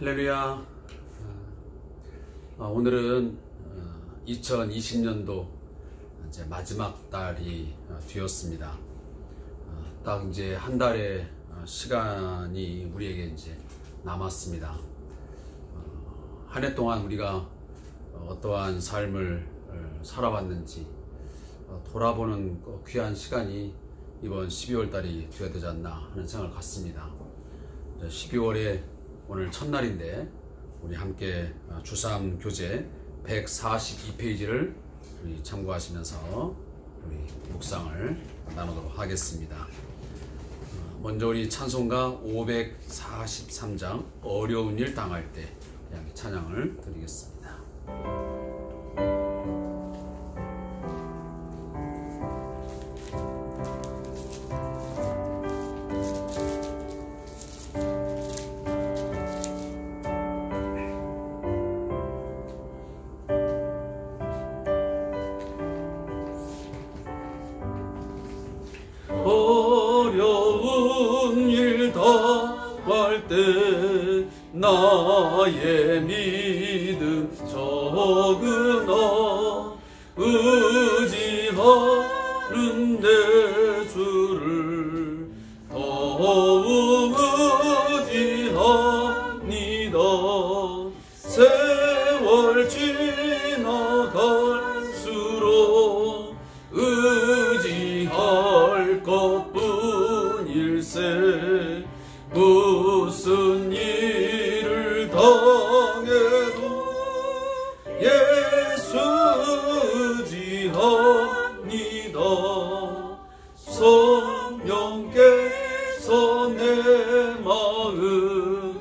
할렐루야. 오늘은 2020년도 이제 마지막 달이 되었습니다. 딱 이제 한 달의 시간이 우리에게 이제 남았습니다. 한 해 동안 우리가 어떠한 삶을 살아왔는지 돌아보는 귀한 시간이 이번 12월 달이 되어야 되지 않나 하는 생각을 갖습니다. 12월에 오늘 첫날인데 우리 함께 주삼 교재 142페이지를 우리 참고하시면서 우리 묵상을 나누도록 하겠습니다. 먼저 우리 찬송가 543장 어려운 일 당할 때 찬양을 드리겠습니다. 어려운 일 당할 때 나의 믿음 적으나 의지하는 내 주를 더욱 의지합니다. 세월 지나갈수록 의지할 것뿐일세. 무슨 일을 당해도 예수 의지합니다. 성령께서 내 마음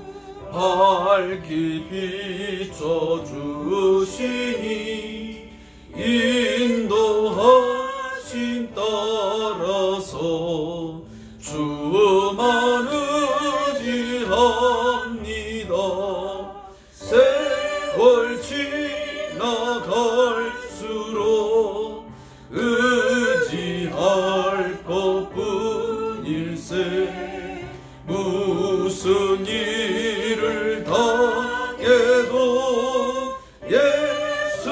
밝히 비춰주시니 인도하심 따라서 주만 의지합니다. 세월 지나갈수록 의지할 것뿐일세. 무슨 일을 당해도 예수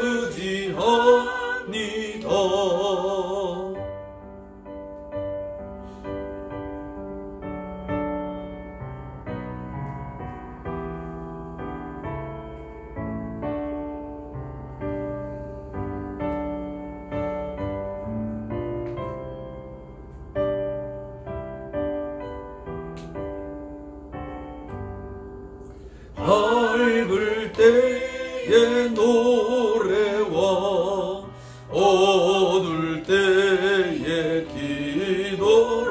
의지합니다. 밝을 때의 노래와 어두울 때의 기도로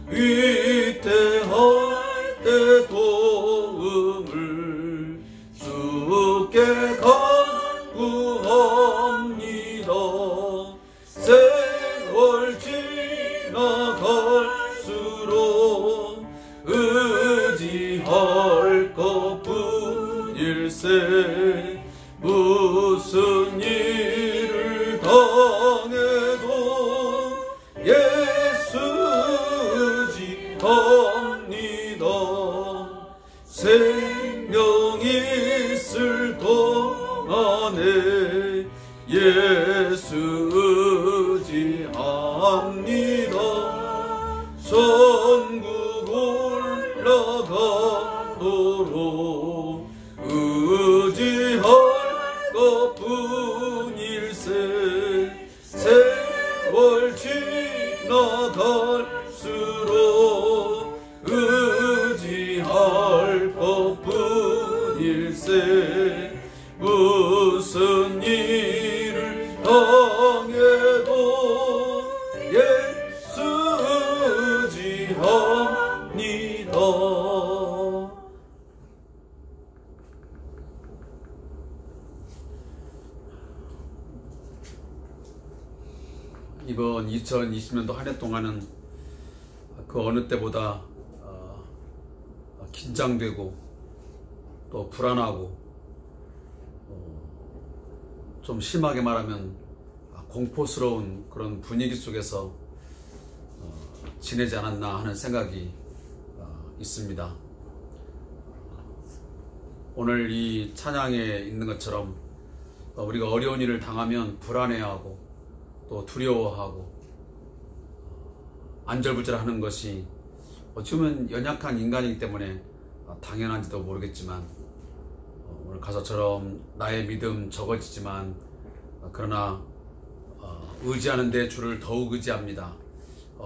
위태할 때 도움을 주께 간구합니다. 세월 지나갈수록 의지할 것뿐일세. 무슨 일을 당해도 예수 의지합니다. 생명이 있을 동안에 예수 의지합니다. 천국 올라가도록 의지할 것뿐일세. 세월 지나갈수록 의지할 것뿐일세. 무슨 일을 당해도 예수 의지합니다. 이번 2020년도 한 해 동안은 그 어느 때보다 긴장되고 또 불안하고 좀 심하게 말하면 공포스러운 그런 분위기 속에서 지내지 않았나 하는 생각이 있습니다. 오늘 이 찬양에 있는 것처럼 우리가 어려운 일을 당하면 불안해하고 또 두려워하고 안절부절하는 것이 어찌 보면 연약한 인간이기 때문에 당연한지도 모르겠지만 오늘 가사처럼 나의 믿음 적어지지만 그러나 의지하는 데 주를 더욱 의지합니다.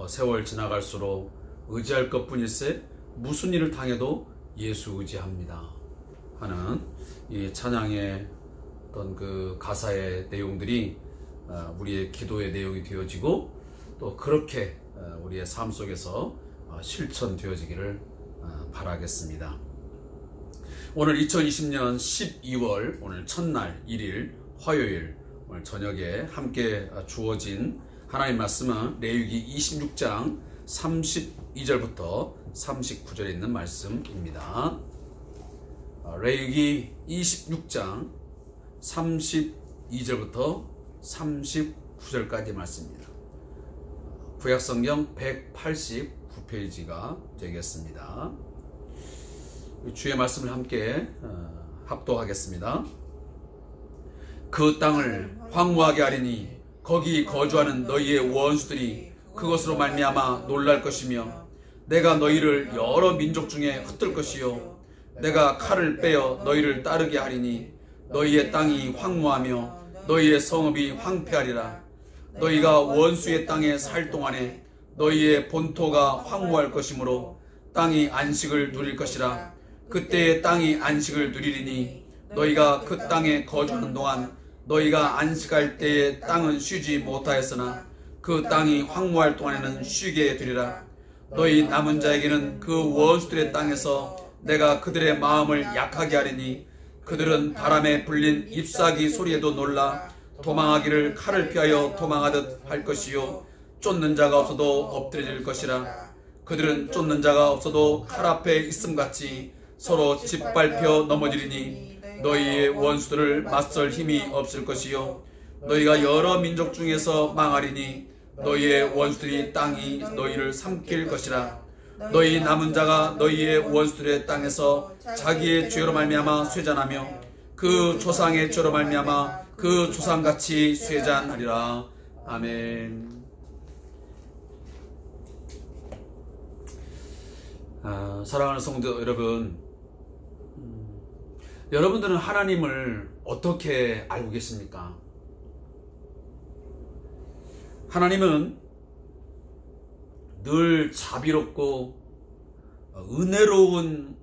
세월 지나갈수록 의지할 것뿐일세 무슨 일을 당해도 예수 의지합니다 하는 이 찬양의 어떤 그 가사의 내용들이 우리의 기도의 내용이 되어지고 또 그렇게 우리의 삶 속에서 실천되어지기를 바라겠습니다. 오늘 2020년 12월 오늘 첫날 1일 화요일 오늘 저녁에 함께 주어진 하나님 말씀은 레위기 26장 32절부터 39절에 있는 말씀입니다. 레위기 26장 32절부터 39절까지 말씀입니다. 구약성경 189페이지가 되겠습니다. 주의 말씀을 함께 합독하겠습니다. 그 땅을 황무하게 하리니 거기 거주하는 너희의 원수들이 그것으로 말미암아 놀랄 것이며 내가 너희를 여러 민족 중에 흩을 것이요 내가 칼을 빼어 너희를 따르게 하리니 너희의 땅이 황무하며 너희의 성읍이 황폐하리라. 너희가 원수의 땅에 살 동안에 너희의 본토가 황무할 것이므로 땅이 안식을 누릴 것이라. 그때의 땅이 안식을 누리리니 너희가 그 땅에 거주하는 동안 너희가 안식할 때에 땅은 쉬지 못하였으나 그 땅이 황무할 동안에는 쉬게 되리라. 너희 남은 자에게는 그 원수들의 땅에서 내가 그들의 마음을 약하게 하리니 그들은 바람에 불린 잎사귀 소리에도 놀라 도망하기를 칼을 피하여 도망하듯 할 것이요 쫓는 자가 없어도 엎드려질 것이라. 그들은 쫓는 자가 없어도 칼 앞에 있음같이 서로 짓밟혀 넘어지리니 너희의 원수들을 맞설 힘이 없을 것이요 너희가 여러 민족 중에서 망하리니 너희의 원수들이 땅이 너희를 삼킬 것이라. 너희 남은 자가 너희의 원수들의 땅에서 자기의 죄로 말미암아 쇠잔하며 그 조상의 죄로 말미암아 그 조상같이 쇠잔하리라. 아멘. 사랑하는 성도 여러분, 여러분들은 하나님을 어떻게 알고 계십니까? 하나님은 늘 자비롭고 은혜로운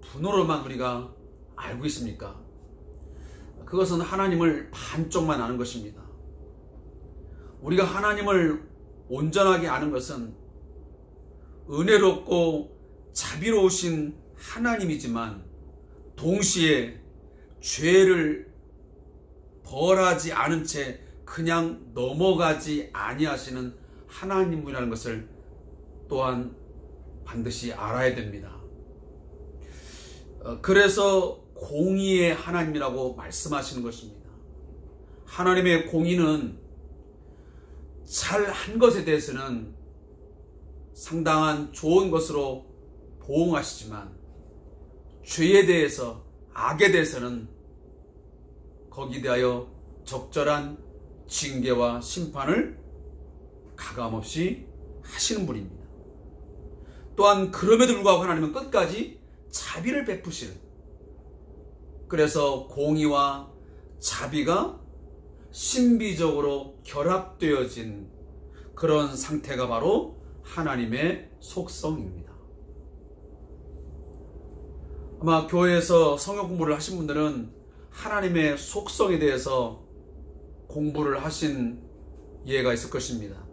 분으로만 우리가 알고 있습니까? 그것은 하나님을 반쪽만 아는 것입니다. 우리가 하나님을 온전하게 아는 것은 은혜롭고 자비로우신 하나님이지만 동시에 죄를 벌하지 않은 채 그냥 넘어가지 아니하시는 하나님이라는 것을 또한 반드시 알아야 됩니다. 그래서 공의의 하나님이라고 말씀하시는 것입니다. 하나님의 공의는 잘한 것에 대해서는 상당한 좋은 것으로 보응하시지만 죄에 대해서, 악에 대해서는 거기에 대하여 적절한 징계와 심판을 가감없이 하시는 분입니다. 또한 그럼에도 불구하고 하나님은 끝까지 자비를 베푸시는, 그래서 공의와 자비가 신비적으로 결합되어진 그런 상태가 바로 하나님의 속성입니다. 아마 교회에서 성경 공부를 하신 분들은 하나님의 속성에 대해서 공부를 하신 예가 있을 것입니다.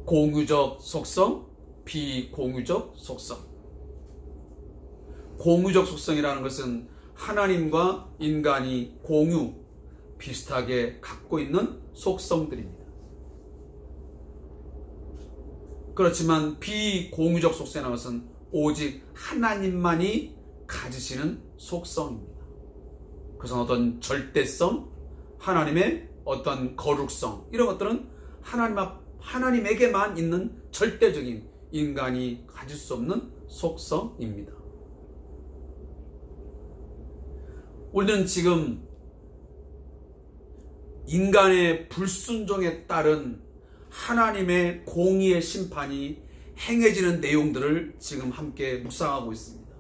공유적 속성, 비공유적 속성. 공유적 속성이라는 것은 하나님과 인간이 공유, 비슷하게 갖고 있는 속성들입니다. 그렇지만 비공유적 속성이라는 것은 오직 하나님만이 가지시는 속성입니다. 그래서 어떤 절대성, 하나님의 어떤 거룩성, 이런 것들은 하나님에게만 있는 절대적인 인간이 가질 수 없는 속성입니다. 우리는 지금 인간의 불순종에 따른 하나님의 공의의 심판이 행해지는 내용들을 지금 함께 묵상하고 있습니다.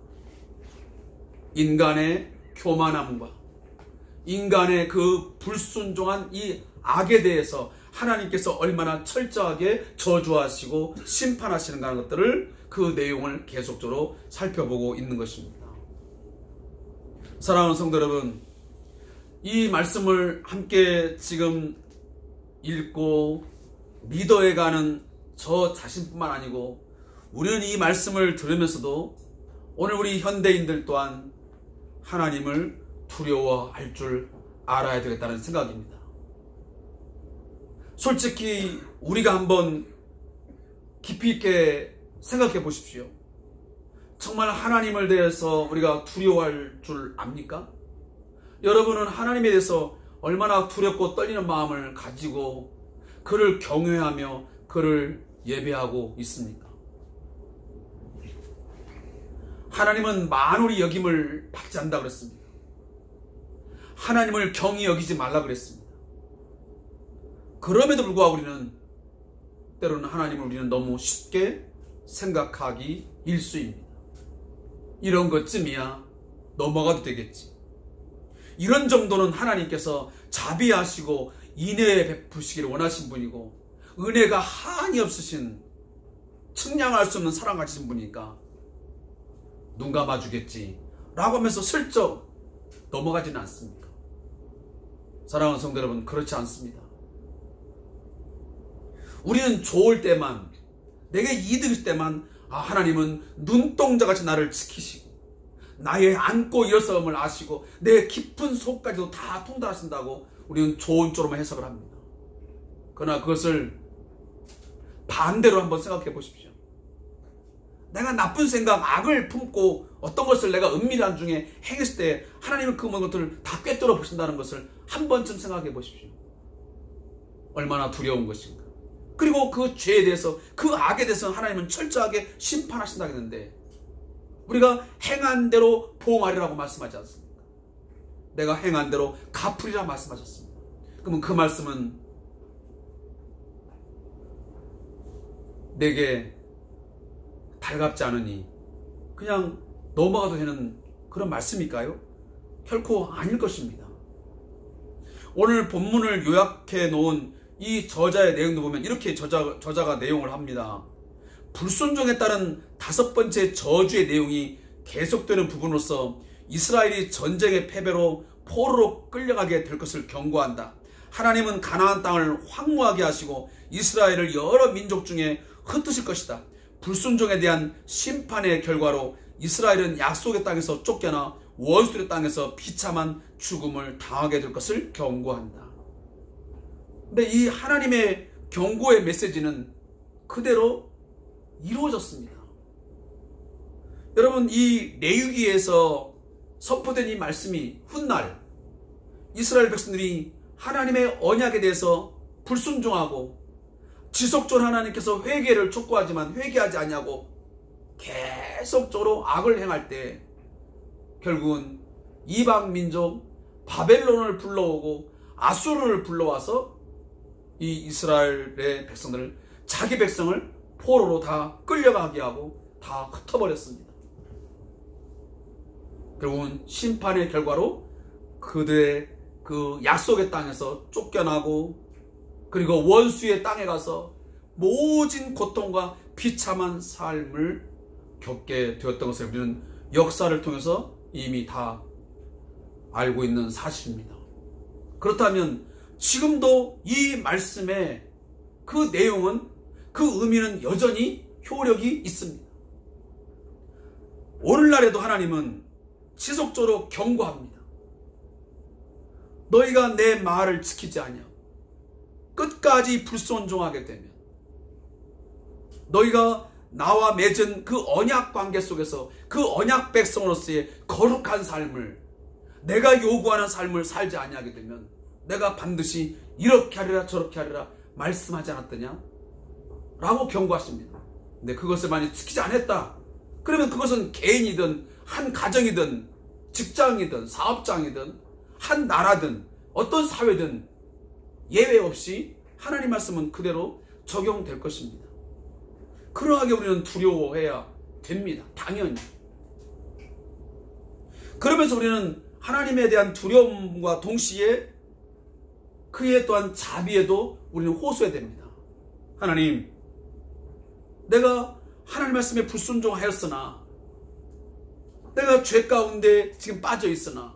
인간의 교만함과 인간의 그 불순종한 이 악에 대해서 하나님께서 얼마나 철저하게 저주하시고 심판하시는가 하는 것들을, 그 내용을 계속적으로 살펴보고 있는 것입니다. 사랑하는 성도 여러분, 이 말씀을 함께 지금 읽고 믿어해가는 저 자신뿐만 아니고 우리는 이 말씀을 들으면서도 오늘 우리 현대인들 또한 하나님을 두려워할 줄 알아야 되겠다는 생각입니다. 솔직히 우리가 한번 깊이 있게 생각해 보십시오. 정말 하나님을 대해서 우리가 두려워할 줄 압니까? 여러분은 하나님에 대해서 얼마나 두렵고 떨리는 마음을 가지고 그를 경외하며 그를 예배하고 있습니까? 하나님은 만홀히 여김을 받지 않는다 그랬습니다. 하나님을 경히 여기지 말라 그랬습니다. 그럼에도 불구하고 우리는 때로는 하나님을 우리는 너무 쉽게 생각하기 일쑤입니다. 이런 것쯤이야 넘어가도 되겠지. 이런 정도는 하나님께서 자비하시고 인애 베푸시기를 원하신 분이고 은혜가 한이 없으신, 측량할 수 없는 사랑 가지신 분이니까 눈 감아주겠지 라고 하면서 슬쩍 넘어가지는 않습니까? 사랑하는 성도 여러분, 그렇지 않습니다. 우리는 좋을 때만, 내게 이득일 때만 하나님은 눈동자같이 나를 지키시고 나의 앉고 일어섬을 아시고 내 깊은 속까지도 다 통달하신다고 우리는 좋은 쪽으로만 해석을 합니다. 그러나 그것을 반대로 한번 생각해 보십시오. 내가 나쁜 생각, 악을 품고 어떤 것을 내가 은밀한 중에 행했을 때 하나님은 그 모든 것들을 다 꿰뚫어 보신다는 것을 한 번쯤 생각해 보십시오. 얼마나 두려운 것인가. 그리고 그 죄에 대해서, 그 악에 대해서 하나님은 철저하게 심판하신다 했는데 우리가 행한 대로 보응하리라고 말씀하지 않습니까? 내가 행한 대로 갚으리라 말씀하셨습니다. 그러면 그 말씀은 내게 달갑지 않으니 그냥 넘어가도 되는 그런 말씀일까요? 결코 아닐 것입니다. 오늘 본문을 요약해 놓은 이 저자의 내용도 보면 이렇게 저자가 내용을 합니다. 불순종에 따른 5번째 저주의 내용이 계속되는 부분으로서 이스라엘이 전쟁의 패배로 포로로 끌려가게 될 것을 경고한다. 하나님은 가나안 땅을 황무하게 하시고 이스라엘을 여러 민족 중에 흩으실 것이다. 불순종에 대한 심판의 결과로 이스라엘은 약속의 땅에서 쫓겨나 원수들의 땅에서 비참한 죽음을 당하게 될 것을 경고한다. 근데 이 하나님의 경고의 메시지는 그대로 이루어졌습니다. 여러분, 이 레위기에서 선포된 이 말씀이 훗날 이스라엘 백성들이 하나님의 언약에 대해서 불순종하고 지속적으로 하나님께서 회개를 촉구하지만 회개하지 않냐고 계속적으로 악을 행할 때 결국은 이방 민족 바벨론을 불러오고 아수르를 불러와서 이 이스라엘의 백성들을, 자기 백성을 포로로 다 끌려가게 하고 다 흩어버렸습니다. 결국은 심판의 결과로 그들의 그 약속의 땅에서 쫓겨나고 그리고 원수의 땅에 가서 모진 고통과 비참한 삶을 겪게 되었던 것을 우리는 역사를 통해서 이미 다 알고 있는 사실입니다. 그렇다면 지금도 이 말씀의 그 내용은, 그 의미는 여전히 효력이 있습니다. 오늘날에도 하나님은 지속적으로 경고합니다. 너희가 내 말을 지키지 아니하고 끝까지 불순종하게 되면 너희가 나와 맺은 그 언약 관계 속에서 그 언약 백성으로서의 거룩한 삶을, 내가 요구하는 삶을 살지 아니하게 되면 내가 반드시 이렇게 하리라 저렇게 하리라 말씀하지 않았더냐? 라고 경고하십니다. 근데 그것을 만약 지키지 않았다, 그러면 그것은 개인이든 한 가정이든 직장이든 사업장이든 한 나라든 어떤 사회든 예외 없이 하나님 말씀은 그대로 적용될 것입니다. 그러하게 우리는 두려워해야 됩니다. 당연히. 그러면서 우리는 하나님에 대한 두려움과 동시에 그의 또한 자비에도 우리는 호소해야 됩니다. 하나님, 내가 하나님 말씀에 불순종하였으나, 내가 죄 가운데 지금 빠져 있으나,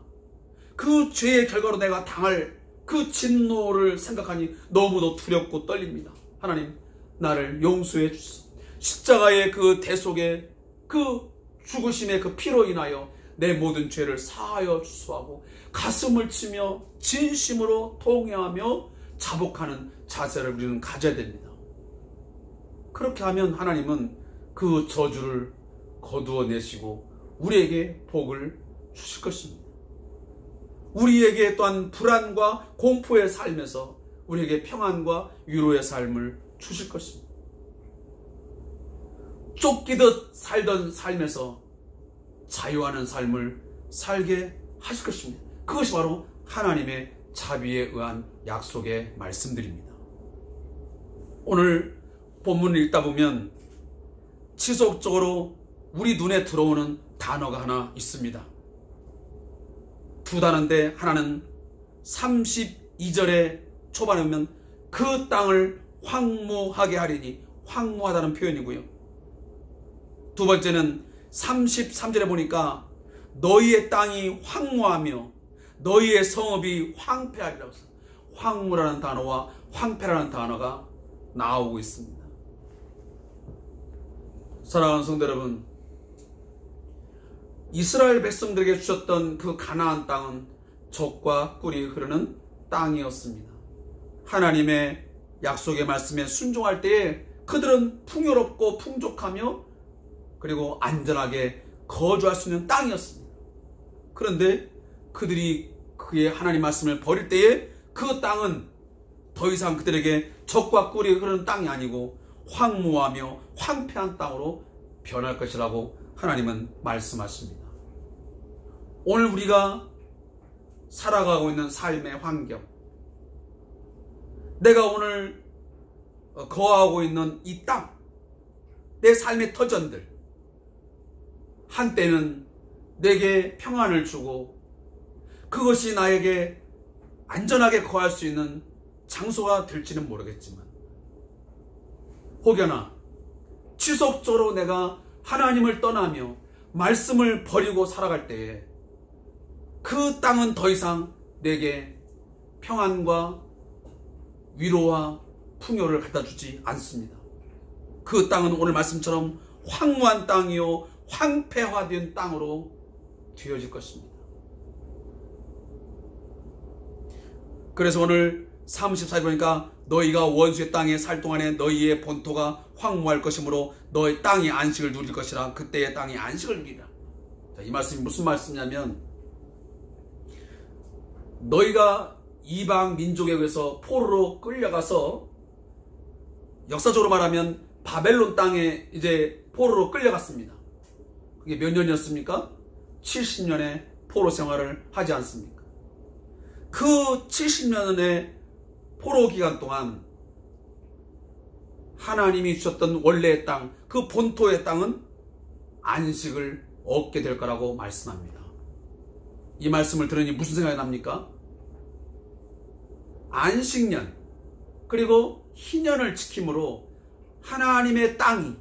그 죄의 결과로 내가 당할 그 진노를 생각하니 너무도 두렵고 떨립니다. 하나님, 나를 용서해 주시소. 십자가의 그 대속의 그 죽으심의 그 피로 인하여 내 모든 죄를 사하여 주소하고 가슴을 치며 진심으로 통회하며 자복하는 자세를 우리는 가져야 됩니다. 그렇게 하면 하나님은 그 저주를 거두어내시고 우리에게 복을 주실 것입니다. 우리에게 또한 불안과 공포의 삶에서 우리에게 평안과 위로의 삶을 주실 것입니다. 쫓기듯 살던 삶에서 자유하는 삶을 살게 하실 것입니다. 그것이 바로 하나님의 자비에 의한 약속의 말씀들입니다. 오늘 본문을 읽다 보면 지속적으로 우리 눈에 들어오는 단어가 하나 있습니다. 두 단어인데 하나는 32절의 초반에 보면 그 땅을 황무하게 하리니, 황무하다는 표현이고요. 두 번째는 33절에 보니까 너희의 땅이 황무하며 너희의 성읍이 황폐하리라고 해서 황무라는 단어와 황폐라는 단어가 나오고 있습니다. 사랑하는 성도 여러분, 이스라엘 백성들에게 주셨던 그 가나안 땅은 젖과 꿀이 흐르는 땅이었습니다. 하나님의 약속의 말씀에 순종할 때에 그들은 풍요롭고 풍족하며 그리고 안전하게 거주할 수 있는 땅이었습니다. 그런데 그들이 그의 하나님 말씀을 버릴 때에 그 땅은 더 이상 그들에게 젖과 꿀이 흐르는 땅이 아니고 황무하며 황폐한 땅으로 변할 것이라고 하나님은 말씀하십니다. 오늘 우리가 살아가고 있는 삶의 환경, 내가 오늘 거하고 있는 이 땅, 내 삶의 터전들, 한때는 내게 평안을 주고 그것이 나에게 안전하게 거할 수 있는 장소가 될지는 모르겠지만, 혹여나 지속적으로 내가 하나님을 떠나며 말씀을 버리고 살아갈 때에 그 땅은 더 이상 내게 평안과 위로와 풍요를 갖다 주지 않습니다. 그 땅은 오늘 말씀처럼 황무한 땅이요 황폐화된 땅으로 되어질 것입니다. 그래서 오늘 34절 보니까 너희가 원수의 땅에 살 동안에 너희의 본토가 황무할 것이므로 너희 땅이 안식을 누릴 것이라. 그때의 땅이 안식을 누리라. 자, 이 말씀이 무슨 말씀이냐면, 너희가 이방 민족에 의해서 포로로 끌려가서, 역사적으로 말하면 바벨론 땅에 이제 포로로 끌려갔습니다. 그게 몇 년이었습니까? 70년의 포로 생활을 하지 않습니까? 그 70년의 포로 기간 동안 하나님이 주셨던 원래의 땅, 그 본토의 땅은 안식을 얻게 될 거라고 말씀합니다. 이 말씀을 들으니 무슨 생각이 납니까? 안식년 그리고 희년을 지킴으로 하나님의 땅이,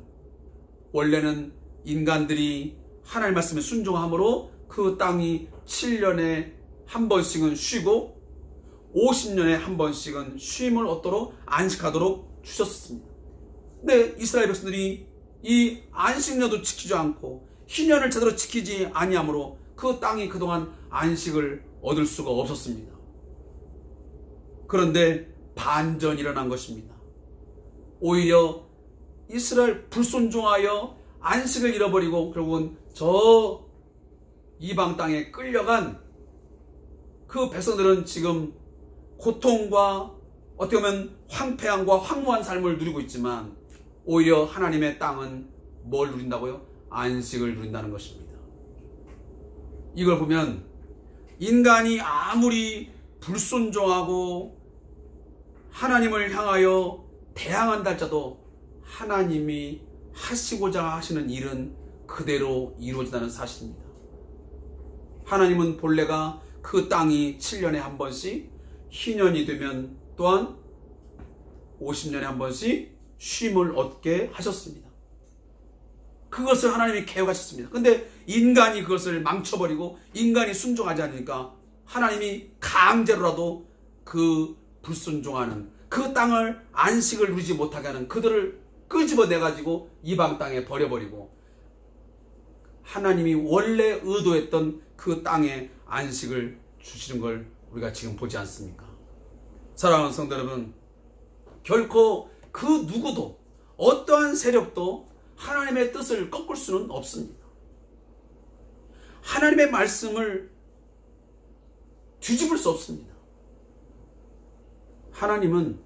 원래는 인간들이 하나님 말씀에 순종함으로 그 땅이 7년에 한 번씩은 쉬고 50년에 한 번씩은 쉼을 얻도록 안식하도록 주셨습니다. 근데 이스라엘 백성들이 이 안식년도 지키지 않고 희년을 제대로 지키지 아니하므로 그 땅이 그동안 안식을 얻을 수가 없었습니다. 그런데 반전이 일어난 것입니다. 오히려 이스라엘 불순종하여 안식을 잃어버리고 결국은 저 이방 땅에 끌려간 그 백성들은 지금 고통과 어떻게 보면 황폐함과 황무한 삶을 누리고 있지만, 오히려 하나님의 땅은 뭘 누린다고요? 안식을 누린다는 것입니다. 이걸 보면 인간이 아무리 불순종하고 하나님을 향하여 대항한다 할지라도 하나님이 하시고자 하시는 일은 그대로 이루어진다는 사실입니다. 하나님은 본래가 그 땅이 7년에 한 번씩 희년이 되면 또한 50년에 한 번씩 쉼을 얻게 하셨습니다. 그것을 하나님이 계획하셨습니다. 근데 인간이 그것을 망쳐버리고 인간이 순종하지 않으니까 하나님이 강제로라도 그 불순종하는 그 땅을 안식을 누리지 못하게 하는 그들을 끄집어내가지고 이방 땅에 버려버리고 하나님이 원래 의도했던 그 땅에 안식을 주시는 걸 우리가 지금 보지 않습니까? 사랑하는 성도 여러분, 결코 그 누구도 어떠한 세력도 하나님의 뜻을 꺾을 수는 없습니다. 하나님의 말씀을 뒤집을 수 없습니다. 하나님은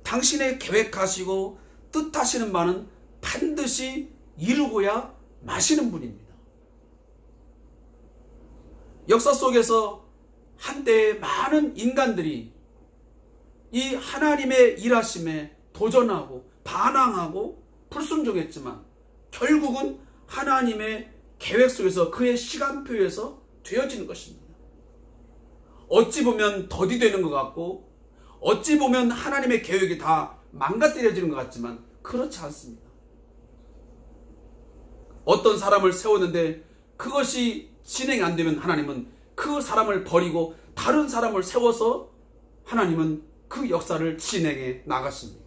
당신의 계획하시고 뜻하시는 바는 반드시 이루고야 마시는 분입니다. 역사 속에서 한때 많은 인간들이 이 하나님의 일하심에 도전하고 반항하고 불순종했지만 결국은 하나님의 계획 속에서 그의 시간표에서 되어지는 것입니다. 어찌 보면 더디되는 것 같고 어찌 보면 하나님의 계획이 다 망가뜨려지는 것 같지만 그렇지 않습니다. 어떤 사람을 세웠는데 그것이 진행이 안 되면 하나님은 그 사람을 버리고 다른 사람을 세워서 하나님은 그 역사를 진행해 나가십니다.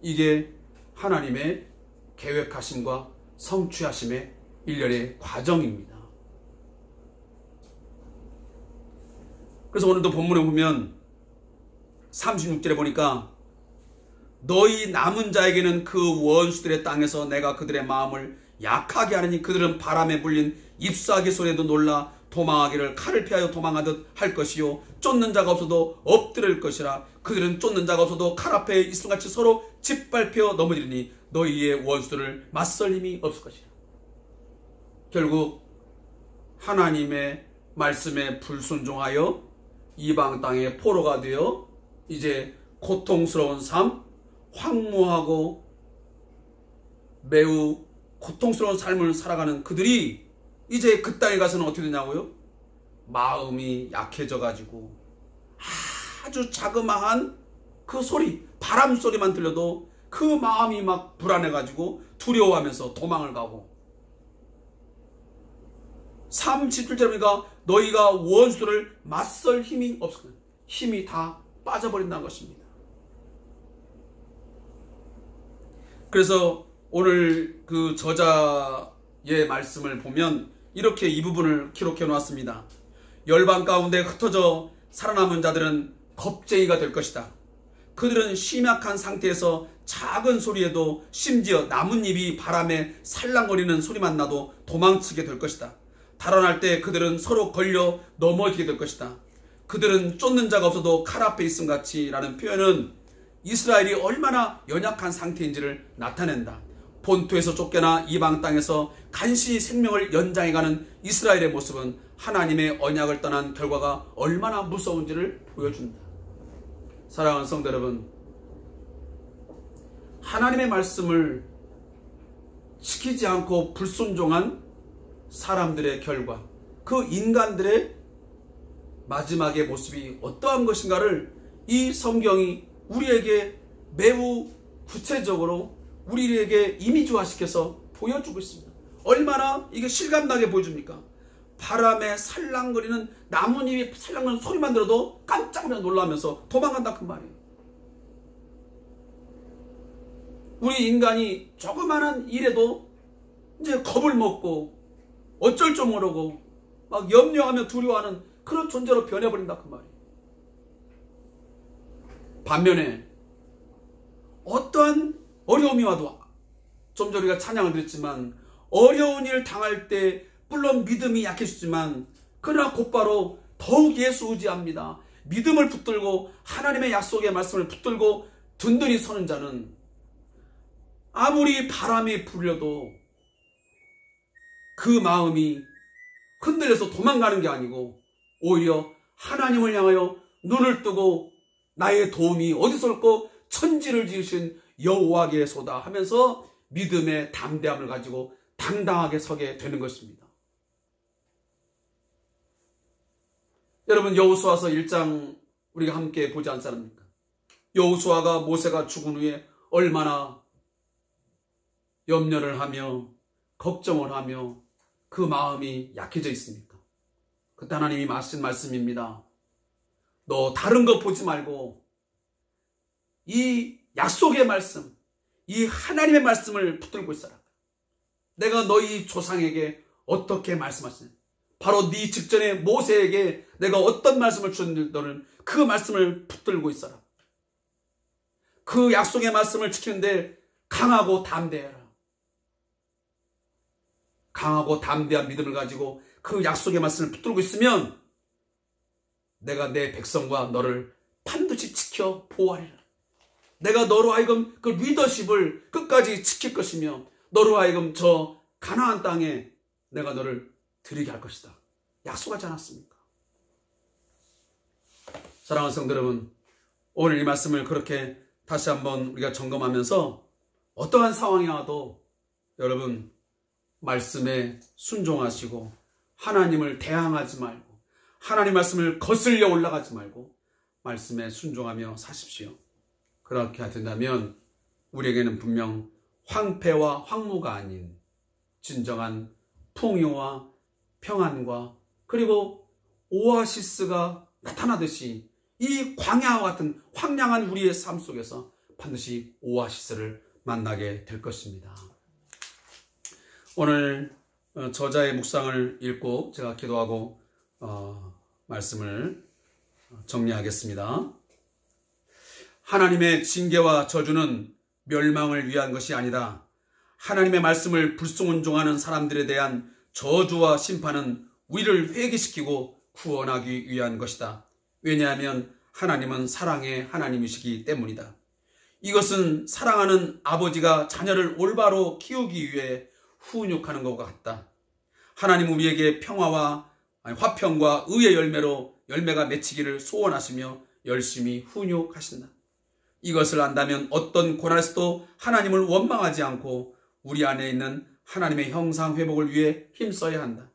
이게 하나님의 계획하심과 성취하심의 일련의 과정입니다. 그래서 오늘도 본문에 보면 36절에 보니까 너희 남은 자에게는 그 원수들의 땅에서 내가 그들의 마음을 약하게 하느니 그들은 바람에 불린 잎사귀 소리에도 놀라 도망하기를 칼을 피하여 도망하듯 할 것이요 쫓는 자가 없어도 엎드릴 것이라 그들은 쫓는 자가 없어도 칼 앞에 있음같이 서로 짓밟혀 넘어지리니 너희의 원수들을 맞설 힘이 없을 것이라. 결국 하나님의 말씀에 불순종하여 이방 땅의 포로가 되어 이제 고통스러운 삶, 황무하고 매우 고통스러운 삶을 살아가는 그들이 이제 그 땅에 가서는 어떻게 되냐고요? 마음이 약해져 가지고 아주 자그마한 그 소리, 바람 소리만 들려도 그 마음이 막 불안해 가지고 두려워하면서 도망을 가고 37절에 보니까 너희가 원수를 맞설 힘이 없을 거예요. 힘이 다 빠져버린다는 것입니다. 그래서 오늘 그 저자의 말씀을 보면 이렇게 이 부분을 기록해 놓았습니다. 열방 가운데 흩어져 살아남은 자들은 겁쟁이가 될 것이다. 그들은 심약한 상태에서 작은 소리에도 심지어 나뭇잎이 바람에 살랑거리는 소리만 나도 도망치게 될 것이다. 달아날 때 그들은 서로 걸려 넘어지게 될 것이다. 그들은 쫓는 자가 없어도 칼 앞에 있음같이 라는 표현은 이스라엘이 얼마나 연약한 상태인지를 나타낸다. 본토에서 쫓겨나 이방 땅에서 간신히 생명을 연장해가는 이스라엘의 모습은 하나님의 언약을 떠난 결과가 얼마나 무서운지를 보여준다. 사랑하는 성도 여러분, 하나님의 말씀을 지키지 않고 불순종한 사람들의 결과, 그 인간들의 마지막의 모습이 어떠한 것인가를 이 성경이 우리에게 매우 구체적으로 우리에게 이미지화시켜서 보여주고 있습니다. 얼마나 이게 실감나게 보여줍니까? 바람에 살랑거리는 나뭇잎이 살랑거리는 소리만 들어도 깜짝 놀라면서 도망간다 그 말이에요. 우리 인간이 조그마한 일에도 이제 겁을 먹고 어쩔 줄 모르고 막 염려하며 두려워하는 그런 존재로 변해버린다 그 말이에요. 반면에 어떠한 어려움이 와도 좀 전에 우리가 찬양을 드렸지만 어려운 일을 당할 때 물론 믿음이 약해지지만 그러나 곧바로 더욱 예수 의지합니다. 믿음을 붙들고 하나님의 약속의 말씀을 붙들고 든든히 서는 자는 아무리 바람이 불려도 그 마음이 흔들려서 도망가는 게 아니고 오히려 하나님을 향하여 눈을 뜨고 나의 도움이 어디서 올까? 천지를 지으신 여호와께서다 하면서 믿음의 담대함을 가지고 당당하게 서게 되는 것입니다. 여러분, 여호수아서 1장 우리가 함께 보지 않습니까? 여호수아가 모세가 죽은 후에 얼마나 염려를 하며 걱정을 하며 그 마음이 약해져 있습니까? 그때 하나님이 하신 말씀입니다. 너 다른 거 보지 말고 이 약속의 말씀, 이 하나님의 말씀을 붙들고 있어라. 내가 너희 조상에게 어떻게 말씀하시냐? 바로 네 직전에 모세에게 내가 어떤 말씀을 주었는지 너는 그 말씀을 붙들고 있어라. 그 약속의 말씀을 지키는데 강하고 담대해라. 강하고 담대한 믿음을 가지고 그 약속의 말씀을 붙들고 있으면 내가 내 백성과 너를 반드시 지켜 보호하리라. 내가 너로 하여금 그 리더십을 끝까지 지킬 것이며 너로 하여금 저 가나안 땅에 내가 너를 드리게 할 것이다. 약속하지 않았습니까? 사랑하는 성도 여러분, 오늘 이 말씀을 그렇게 다시 한번 우리가 점검하면서 어떠한 상황이 와도 여러분 말씀에 순종하시고 하나님을 대항하지 말고 하나님 말씀을 거슬려 올라가지 말고 말씀에 순종하며 사십시오. 그렇게 된다면 우리에게는 분명 황폐와 황무가 아닌 진정한 풍요와 평안과 그리고 오아시스가 나타나듯이 이 광야와 같은 황량한 우리의 삶 속에서 반드시 오아시스를 만나게 될 것입니다. 오늘 저자의 묵상을 읽고 제가 기도하고 말씀을 정리하겠습니다. 하나님의 징계와 저주는 멸망을 위한 것이 아니다. 하나님의 말씀을 불순종하는 사람들에 대한 저주와 심판은 우리를 회개시키고 구원하기 위한 것이다. 왜냐하면 하나님은 사랑의 하나님이시기 때문이다. 이것은 사랑하는 아버지가 자녀를 올바로 키우기 위해 훈육하는 것과 같다. 하나님은 우리에게 화평과 의의 열매로 열매가 맺히기를 소원하시며 열심히 훈육하신다. 이것을 안다면 어떤 고난에서도 하나님을 원망하지 않고 우리 안에 있는 하나님의 형상 회복을 위해 힘써야 한다.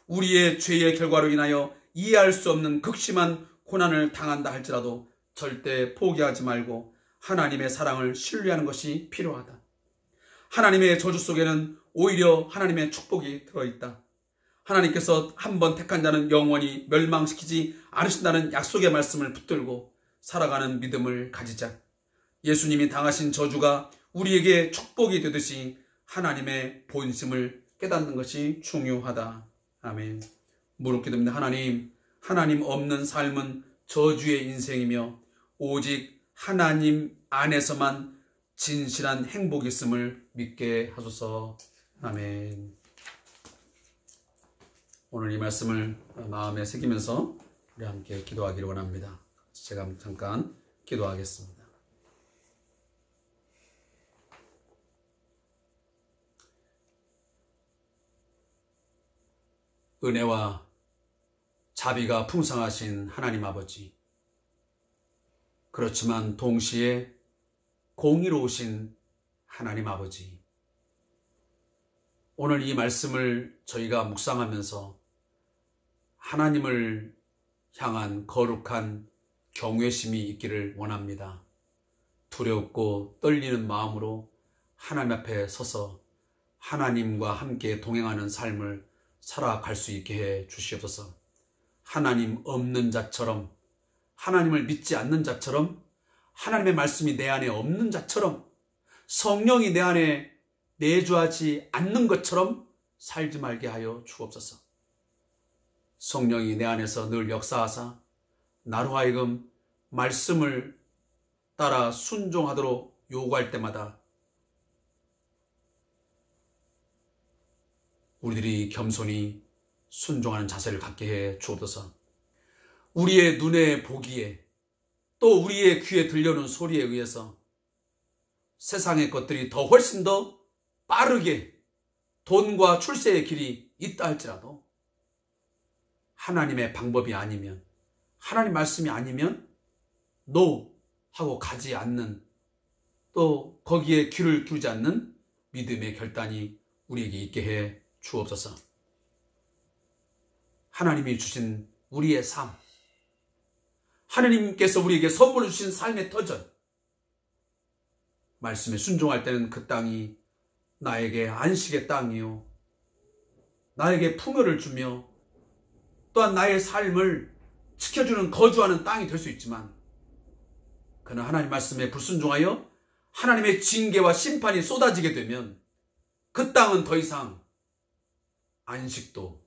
우리의 죄의 결과로 인하여 이해할 수 없는 극심한 고난을 당한다 할지라도 절대 포기하지 말고 하나님의 사랑을 신뢰하는 것이 필요하다. 하나님의 저주 속에는 오히려 하나님의 축복이 들어있다. 하나님께서 한번 택한 자는 영원히 멸망시키지 않으신다는 약속의 말씀을 붙들고 살아가는 믿음을 가지자. 예수님이 당하신 저주가 우리에게 축복이 되듯이 하나님의 본심을 깨닫는 것이 중요하다. 아멘. 무릎 기도입니다. 하나님 없는 삶은 저주의 인생이며 오직 하나님 안에서만 진실한 행복이 있음을 믿게 하소서. 아멘. 오늘 이 말씀을 마음에 새기면서 우리 함께 기도하기를 원합니다. 제가 잠깐 기도하겠습니다. 은혜와 자비가 풍성하신 하나님 아버지, 그렇지만 동시에 공의로우신 하나님 아버지, 오늘 이 말씀을 저희가 묵상하면서 하나님을 향한 거룩한 경외심이 있기를 원합니다. 두렵고 떨리는 마음으로 하나님 앞에 서서 하나님과 함께 동행하는 삶을 살아갈 수 있게 해 주시옵소서. 하나님 없는 자처럼, 하나님을 믿지 않는 자처럼, 하나님의 말씀이 내 안에 없는 자처럼, 성령이 내 안에 내주하지 않는 것처럼 살지 말게 하여 주옵소서. 성령이 내 안에서 늘 역사하사 나로 하여금 말씀을 따라 순종하도록 요구할 때마다 우리들이 겸손히 순종하는 자세를 갖게 해 주옵소서. 우리의 눈에 보기에 또 우리의 귀에 들려오는 소리에 의해서 세상의 것들이 더 훨씬 더 빠르게 돈과 출세의 길이 있다 할지라도 하나님의 방법이 아니면, 하나님 말씀이 아니면 NO 하고 가지 않는, 또 거기에 귀를 기울이지 않는 믿음의 결단이 우리에게 있게 해 주옵소서. 하나님이 주신 우리의 삶, 하나님께서 우리에게 선물로 주신 삶의 터전, 말씀에 순종할 때는 그 땅이 나에게 안식의 땅이요, 나에게 풍요를 주며 또한 나의 삶을 지켜주는 거주하는 땅이 될 수 있지만, 그는 하나님 말씀에 불순종하여 하나님의 징계와 심판이 쏟아지게 되면 그 땅은 더 이상 안식도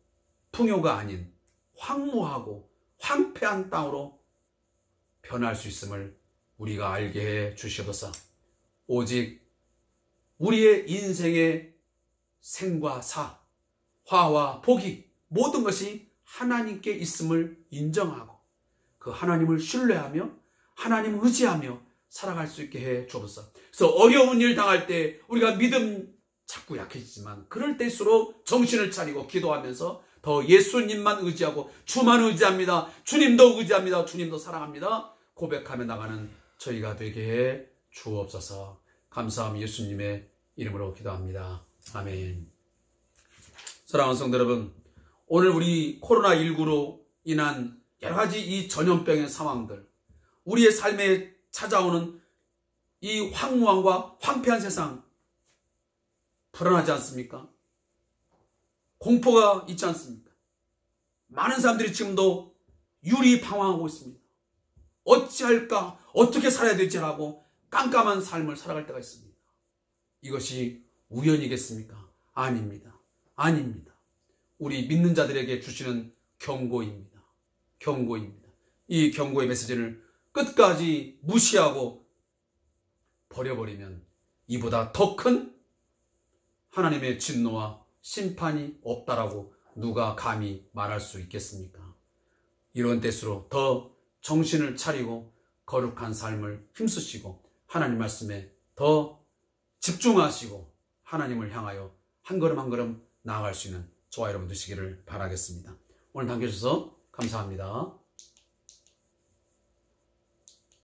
풍요가 아닌 황무하고 황폐한 땅으로 변할 수 있음을 우리가 알게 해 주시옵소서. 오직 우리의 인생의 생과 사, 화와 복이 모든 것이 하나님께 있음을 인정하고 그 하나님을 신뢰하며 하나님을 의지하며 살아갈 수 있게 해 주옵소서. 그래서 어려운 일 당할 때 우리가 믿음 자꾸 약해지지만, 그럴 때일수록 정신을 차리고 기도하면서 더 예수님만 의지하고 주만 의지합니다, 주님도 의지합니다, 주님도 사랑합니다 고백하며 나가는 저희가 되게 해 주옵소서. 감사함 예수님의 이름으로 기도합니다. 아멘. 사랑하는 성도 여러분, 오늘 우리 코로나19로 인한 여러 가지 이 전염병의 상황들, 우리의 삶에 찾아오는 이 황무함과 황폐한 세상, 불안하지 않습니까? 공포가 있지 않습니까? 많은 사람들이 지금도 유리방황하고 있습니다. 어찌할까, 어떻게 살아야 될지라고 깜깜한 삶을 살아갈 때가 있습니다. 이것이 우연이겠습니까? 아닙니다. 아닙니다. 우리 믿는 자들에게 주시는 경고입니다. 경고입니다. 이 경고의 메시지를 끝까지 무시하고 버려버리면 이보다 더 큰 하나님의 진노와 심판이 없다라고 누가 감히 말할 수 있겠습니까? 이런 때수록 더 정신을 차리고 거룩한 삶을 힘쓰시고 하나님 말씀에 더 집중하시고 하나님을 향하여 한 걸음 한 걸음 나아갈 수 있는 저와 여러분 되시기를 바라겠습니다. 오늘 함께해 주셔서 감사합니다.